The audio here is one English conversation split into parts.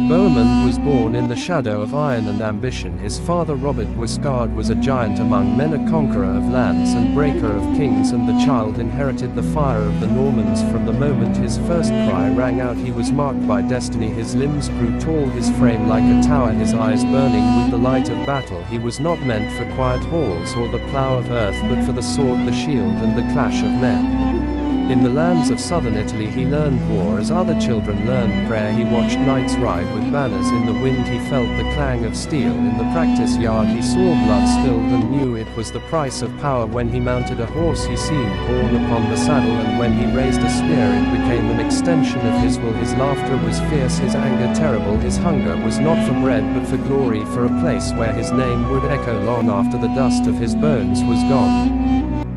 Bohemond was born in the shadow of iron and ambition. His father Robert Guiscard was a giant among men, a conqueror of lands and breaker of kings, and the child inherited the fire of the Normans. From the moment his first cry rang out, he was marked by destiny. His limbs grew tall, his frame like a tower, his eyes burning with the light of battle. He was not meant for quiet halls or the plough of earth, but for the sword, the shield, and the clash of men. In the lands of southern Italy he learned war as other children learned prayer. He watched knights ride with banners in the wind. He felt the clang of steel in the practice yard. He saw blood spilled and knew it was the price of power. When he mounted a horse he seemed borne upon the saddle, and when he raised a spear it became an extension of his will. His laughter was fierce, his anger terrible. His hunger was not for bread but for glory, for a place where his name would echo long after the dust of his bones was gone.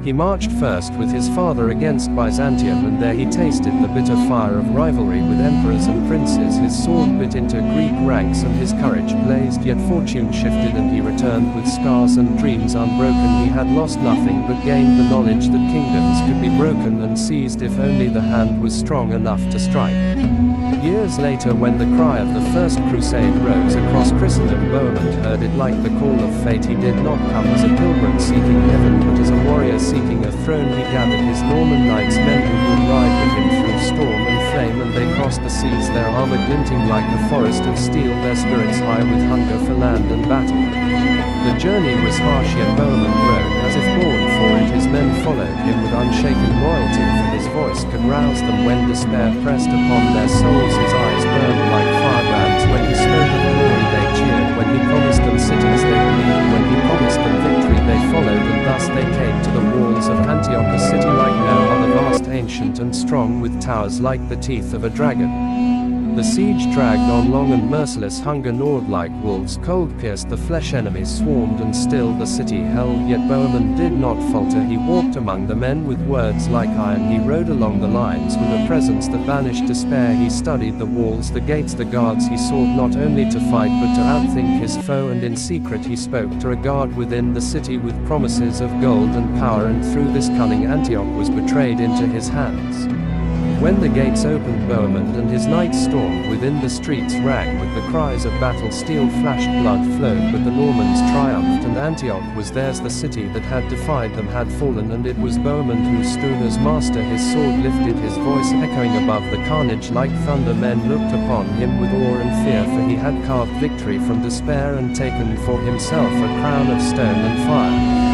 He marched first with his father against Byzantium, and there he tasted the bitter fire of rivalry with emperors and princes. His sword bit into Greek ranks and his courage blazed, yet fortune shifted and he returned with scars and dreams unbroken. He had lost nothing but gained the knowledge that kingdoms could be broken and seized if only the hand was strong enough to strike. Years later, when the cry of the First Crusade rose across Christendom, Bohemond heard it like the call of fate. He did not come as a pilgrim seeking heaven, but as a warrior seeking a throne. He gathered his Norman knights, men who would ride with him through storm and flame, and they crossed the seas, their armor glinting like a forest of steel, their spirits high with hunger for land and battle. The journey was harsh, yet Bohemond rode as if born for it. His men followed him with unshaken loyalty, for his voice could rouse them when despair pressed upon their souls. His eyes burned like firebrands. When he spoke of glory they cheered, when he promised them cities they believed, when he promised them victory they followed, and thus they came to the walls of Antioch, a city like no other, vast, ancient and strong, with towers like the teeth of a dragon. The siege dragged on long and merciless. Hunger gnawed like wolves, cold pierced the flesh, enemies swarmed, and still the city held. Yet Bohemond did not falter. He walked among the men with words like iron. He rode along the lines with a presence that banished despair. He studied the walls, the gates, the guards. He sought not only to fight but to outthink his foe, and in secret he spoke to a guard within the city with promises of gold and power, and through this cunning Antioch was betrayed into his hands. When the gates opened, Bohemond and his knights stormed within. The streets rang with the cries of battle. Steel flashed, blood flowed, but the Normans triumphed, and Antioch was theirs. The city that had defied them had fallen, and it was Bohemond who stood as master. His sword lifted, his voice echoing above the carnage like thunder. Men looked upon him with awe and fear, for he had carved victory from despair and taken for himself a crown of stone and fire.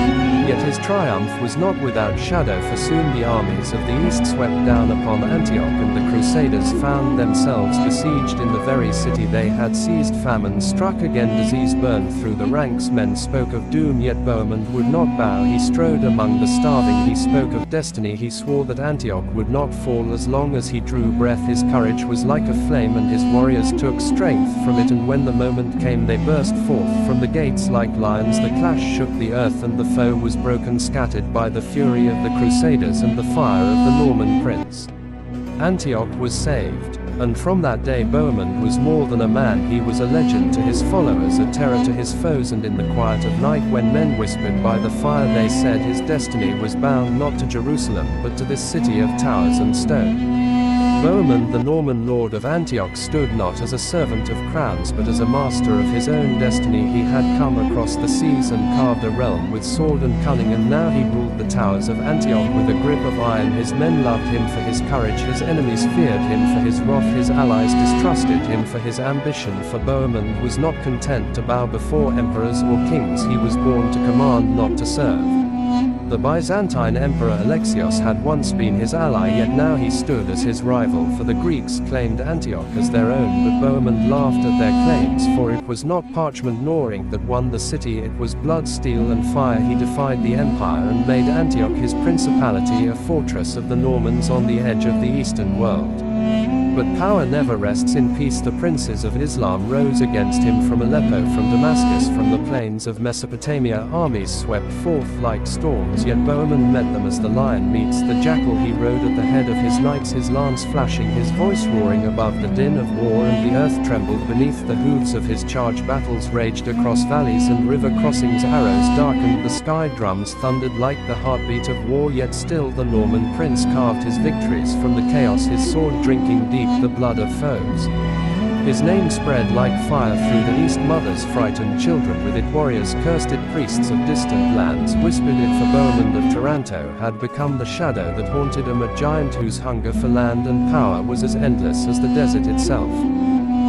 Yet his triumph was not without shadow, for soon the armies of the east swept down upon Antioch, and the Crusaders found themselves besieged in the very city they had seized. Famine struck again, disease burned through the ranks. Men spoke of doom, yet Bohemond would not bow. He strode among the starving, he spoke of destiny. He swore that Antioch would not fall as long as he drew breath. His courage was like a flame, and his warriors took strength from it, and when the moment came they burst forth from the gates like lions. The clash shook the earth, and the foe was broken, scattered by the fury of the Crusaders and the fire of the Norman prince. Antioch was saved, and from that day Bohemond was more than a man. He was a legend to his followers, a terror to his foes, and in the quiet of night when men whispered by the fire they said his destiny was bound not to Jerusalem but to this city of towers and stone. Bohemond, the Norman lord of Antioch, stood not as a servant of crowns but as a master of his own destiny. He had come across the seas and carved a realm with sword and cunning, and now he ruled the towers of Antioch with a grip of iron. His men loved him for his courage, his enemies feared him for his wrath, his allies distrusted him for his ambition. For Bohemond was not content to bow before emperors or kings. He was born to command, not to serve. The Byzantine Emperor Alexios had once been his ally, yet now he stood as his rival, for the Greeks claimed Antioch as their own. But Bohemond laughed at their claims, for it was not parchment nor ink that won the city, it was blood, steel and fire. He defied the empire and made Antioch his principality, a fortress of the Normans on the edge of the eastern world. But power never rests in peace. The princes of Islam rose against him from Aleppo, from Damascus, from the plains of Mesopotamia. Armies swept forth like storms, yet Bohemond met them as the lion meets the jackal. He rode at the head of his knights, his lance flashing, his voice roaring above the din of war, and the earth trembled beneath the hooves of his charge. Battles raged across valleys and river crossings, arrows darkened the sky, drums thundered like the heartbeat of war, yet still the Norman prince carved his victories from the chaos, his sword drinking deep reap the blood of foes. His name spread like fire through the east. Mothers frightened children with it. Warriors cursed it. Priests of distant lands whispered it. For Bohemond of Taranto had become the shadow that haunted him, a giant whose hunger for land and power was as endless as the desert itself.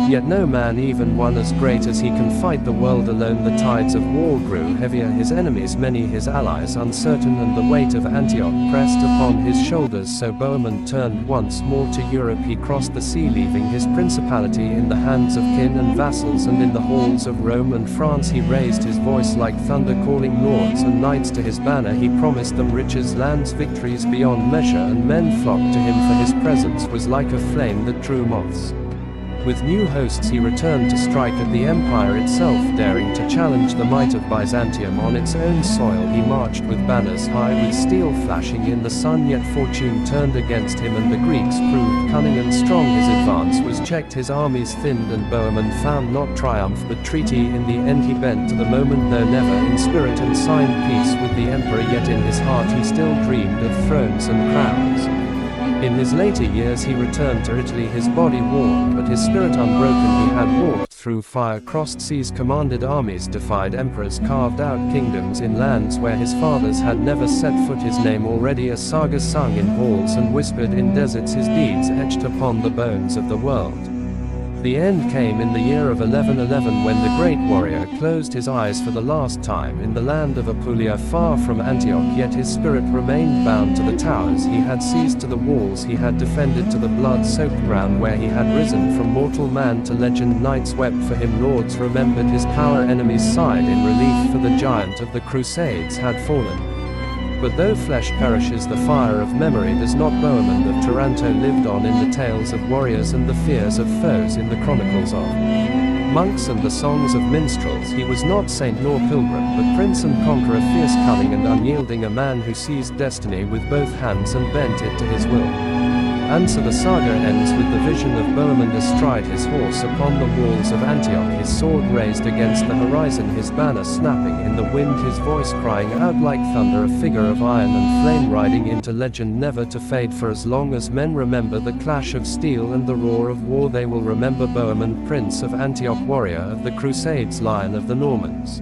Yet no man, even one as great as he, can fight the world alone. The tides of war grew heavier, his enemies many, his allies uncertain, and the weight of Antioch pressed upon his shoulders. So Bohemond turned once more to Europe. He crossed the sea, leaving his principality in the hands of kin and vassals, and in the halls of Rome and France he raised his voice like thunder, calling lords and knights to his banner. He promised them riches, lands, victories beyond measure, and men flocked to him, for his presence was like a flame that drew moths. With new hosts he returned to strike at the empire itself, daring to challenge the might of Byzantium on its own soil. He marched with banners high, with steel flashing in the sun, yet fortune turned against him, and the Greeks proved cunning and strong. His advance was checked, his armies thinned, and Bohemond found not triumph but treaty. In the end he bent to the moment, though never in spirit, and signed peace with the emperor. Yet in his heart he still dreamed of thrones and crowns. In his later years he returned to Italy, his body worn but his spirit unbroken. He had walked through fire, crossed seas, commanded armies, defied emperors, carved out kingdoms in lands where his fathers had never set foot. His name already a saga sung in halls and whispered in deserts, his deeds etched upon the bones of the world. The end came in the year of 1111, when the great warrior closed his eyes for the last time in the land of Apulia, far from Antioch. Yet his spirit remained bound to the towers he had seized, to the walls he had defended, to the blood-soaked ground where he had risen from mortal man to legend. Knights wept for him, lords remembered his power, enemies sighed in relief, for the giant of the Crusades had fallen. But though flesh perishes, the fire of memory does not. Bohemond of Taranto lived on in the tales of warriors and the fears of foes, in the chronicles of monks and the songs of minstrels. He was not saint nor pilgrim, but prince and conqueror, fierce, cunning and unyielding, a man who seized destiny with both hands and bent it to his will. And so the saga ends with the vision of Bohemond astride his horse upon the walls of Antioch, his sword raised against the horizon, his banner snapping in the wind, his voice crying out like thunder, a figure of iron and flame riding into legend, never to fade. For as long as men remember the clash of steel and the roar of war, they will remember Bohemond, Prince of Antioch, warrior of the Crusades, Lion of the Normans.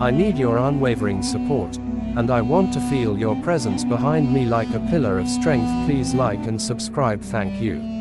I need your unwavering support, and I want to feel your presence behind me like a pillar of strength. Please like and subscribe. Thank you.